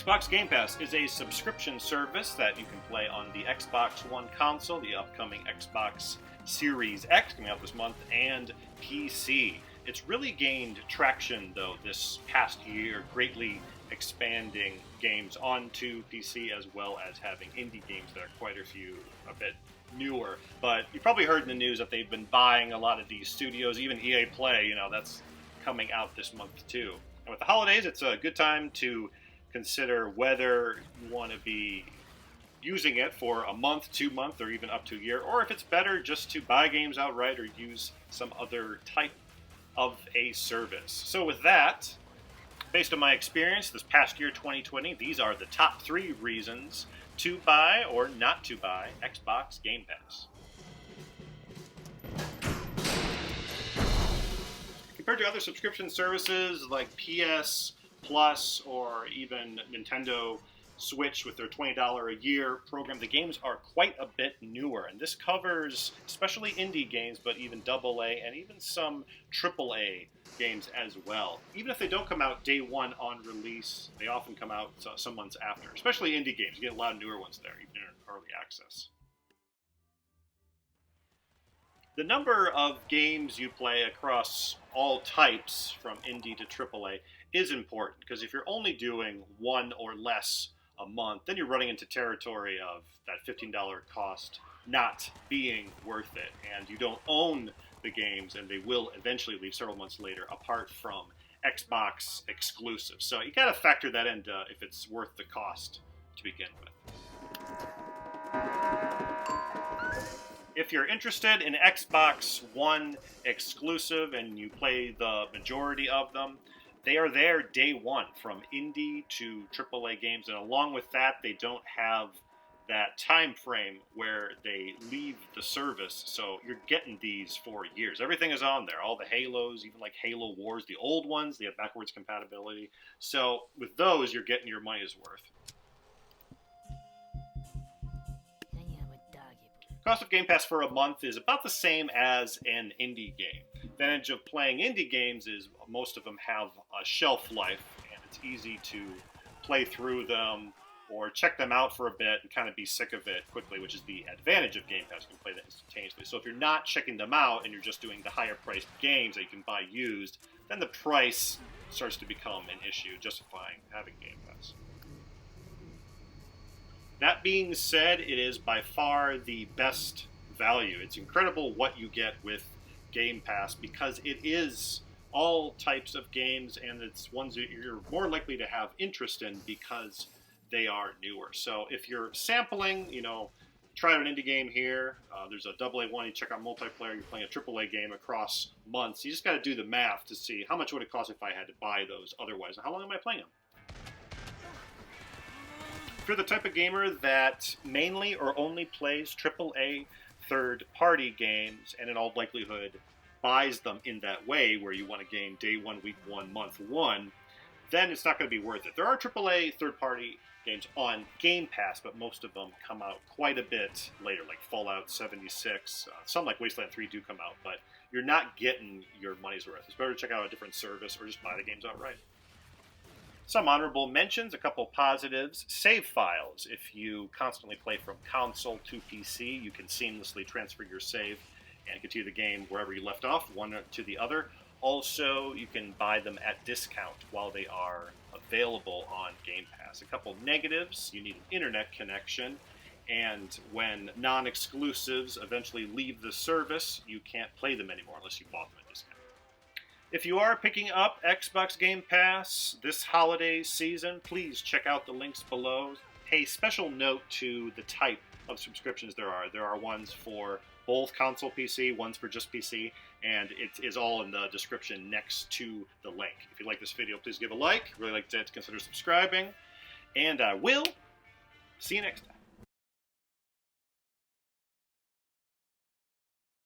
Xbox Game Pass is a subscription service that you can play on the Xbox One console, the upcoming Xbox Series X coming out this month, and PC. It's really gained traction, though, this past year, greatly expanding games onto PC as well as having indie games that are quite a bit newer. But you probably heard in the news that they've been buying a lot of these studios, even EA Play, that's coming out this month too. And with the holidays, it's a good time to consider whether you want to be using it for a month, 2 months, or even up to a year, or if it's better just to buy games outright or use some other type of a service. So with that, based on my experience this past year, 2020, these are the top 3 reasons to buy or not to buy Xbox Game Pass. Compared to other subscription services like PS Plus or even Nintendo Switch with their $20 a year program, the games are quite a bit newer, and this covers especially indie games, but even AA and even some AAA games as well. Even if they don't come out day one on release, they often come out some months after, especially indie games. You get a lot of newer ones there, even in early access. The number of games you play across all types, from indie to AAA, is important, because if you're only doing one or less a month, then you're running into territory of that $15 cost not being worth it, and you don't own the games, and they will eventually leave several months later, apart from Xbox exclusives. So you gotta factor that in if it's worth the cost to begin with. If you're interested in Xbox One exclusive and you play the majority of them, they are there day one, from indie to AAA games, and along with that, they don't have that time frame where they leave the service, so you're getting these for years. Everything is on there, all the Halos, even like Halo Wars, the old ones, they have backwards compatibility. So with those, you're getting your money's worth. Cost of Game Pass for a month is about the same as an indie game. The advantage of playing indie games is most of them have a shelf life, and it's easy to play through them or check them out for a bit and kind of be sick of it quickly, which is the advantage of Game Pass. You can play that instantaneously. So if you're not checking them out and you're just doing the higher priced games that you can buy used, then the price starts to become an issue, justifying having Game Pass. That being said, it is by far the best value. It's incredible what you get with Game Pass, because it is all types of games, and it's ones that you're more likely to have interest in because they are newer. So if you're sampling, try out an indie game here. There's a AA one. You check out multiplayer. You're playing a AAA game across months. You just got to do the math to see how much would it cost if I had to buy those otherwise, and how long am I playing them? If you're the type of gamer that mainly or only plays AAA third-party games, and in all likelihood buys them in that way, where you want a game day one, week one, month one, then it's not going to be worth it. There are AAA third-party games on Game Pass, but most of them come out quite a bit later, like Fallout 76. Some like Wasteland 3 do come out, but you're not getting your money's worth. It's better to check out a different service or just buy the games outright. Some honorable mentions, a couple positives. Save files. If you constantly play from console to PC, you can seamlessly transfer your save and continue the game wherever you left off, one to the other. Also, you can buy them at discount while they are available on Game Pass. A couple negatives: you need an internet connection, and when non-exclusives eventually leave the service, you can't play them anymore unless you bought them at discount. If you are picking up Xbox Game Pass this holiday season, please check out the links below. Hey, special note to the type of subscriptions there are. There are ones for both console PC, ones for just PC, and it is all in the description next to the link. If you like this video, please give a like. Really like to consider subscribing, and I will see you next time.